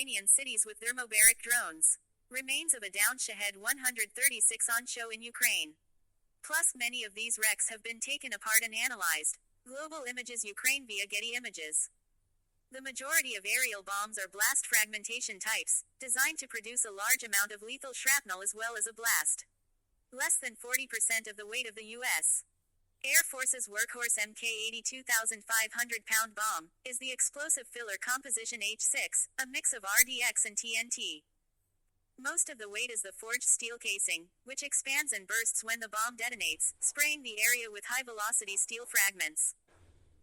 Ukrainian cities with thermobaric drones. Remains of a downed Shahed 136 on show in Ukraine. Plus, many of these wrecks have been taken apart and analyzed. Global Images Ukraine via Getty Images. The majority of aerial bombs are blast fragmentation types, designed to produce a large amount of lethal shrapnel as well as a blast. Less than 40% of the weight of the U.S. Air Force's workhorse Mk-80 2,500-pound bomb is the explosive filler composition H-6, a mix of RDX and TNT. Most of the weight is the forged steel casing, which expands and bursts when the bomb detonates, spraying the area with high-velocity steel fragments.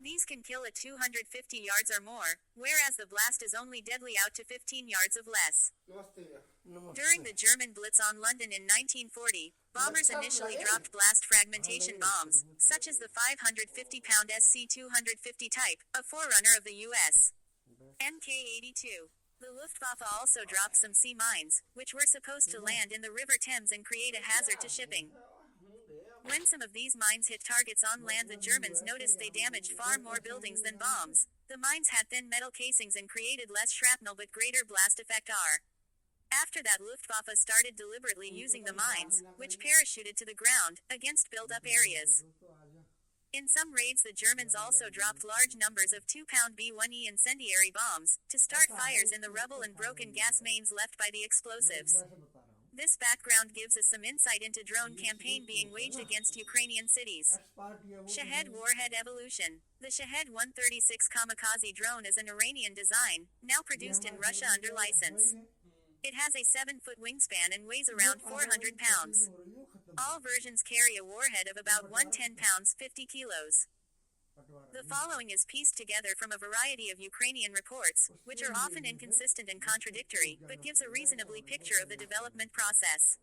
These can kill at 250 yards or more, whereas the blast is only deadly out to 15 yards of less. During the German Blitz on London in 1940, bombers initially dropped blast fragmentation bombs, such as the 550-pound SC-250 type, a forerunner of the U.S. Mk-82. The Luftwaffe also dropped some sea mines, which were supposed to land in the River Thames and create a hazard to shipping. When some of these mines hit targets on land, the Germans noticed they damaged far more buildings than bombs. The mines had thin metal casings and created less shrapnel but greater blast effect R. After that, Luftwaffe started deliberately using the mines, which parachuted to the ground, against built-up areas. In some raids, the Germans also dropped large numbers of 2-pound B-1E incendiary bombs, to start fires in the rubble and broken gas mains left by the explosives. This background gives us some insight into drone campaign being waged against Ukrainian cities. Shahed warhead evolution. The Shahed 136 kamikaze drone is an Iranian design, now produced in Russia under license. It has a 7-foot wingspan and weighs around 400 pounds. All versions carry a warhead of about 110 pounds 50 kilos. The following is pieced together from a variety of Ukrainian reports, which are often inconsistent and contradictory, but gives a reasonably picture of the development process.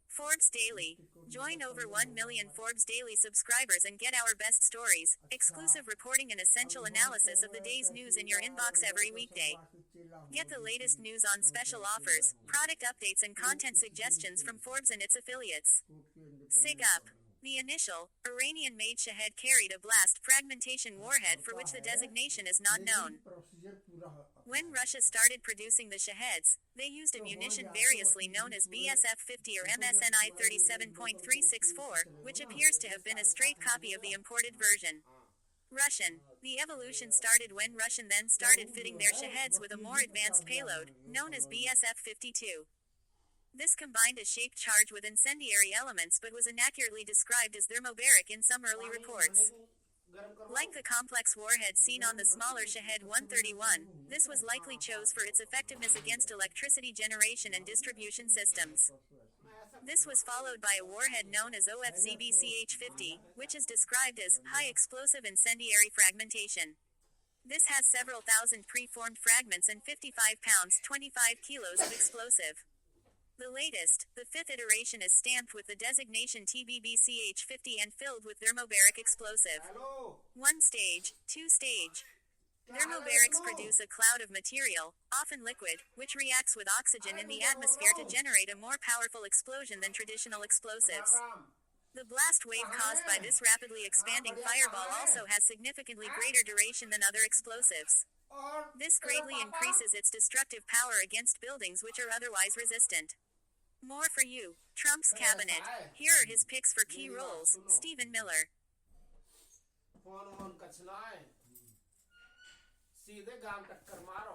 Forbes Daily. Join over 1 million Forbes Daily subscribers and get our best stories, exclusive reporting and essential analysis of the day's news in your inbox every weekday. Get the latest news on special offers, product updates and content suggestions from Forbes and its affiliates. SIG up. The initial, Iranian-made Shahed carried a blast fragmentation warhead for which the designation is not known. When Russia started producing the Shaheds, they used a munition variously known as BSF-50 or MSNI 37.364, which appears to have been a straight copy of the imported version. Russian. The evolution started when Russian then started fitting their Shaheds with a more advanced payload, known as BSF-52. This combined a shaped charge with incendiary elements but was inaccurately described as thermobaric in some early reports. Like the complex warhead seen on the smaller Shahed 131, this was likely chose for its effectiveness against electricity generation and distribution systems. This was followed by a warhead known as OFZBCH-50, which is described as high explosive incendiary fragmentation. This has several thousand pre-formed fragments and 55 pounds 25 kilos of explosive. The latest, the 5th iteration, is stamped with the designation TBBCH-50 and filled with thermobaric explosive. 1 stage, 2 stage. Thermobarics produce a cloud of material, often liquid, which reacts with oxygen in the atmosphere to generate a more powerful explosion than traditional explosives. The blast wave caused by this rapidly expanding fireball also has significantly greater duration than other explosives. This greatly increases its destructive power against buildings which are otherwise resistant. More for you. Trump's cabinet. Here are his picks for key roles. Stephen Miller. सीधे गांव टक्कर मारो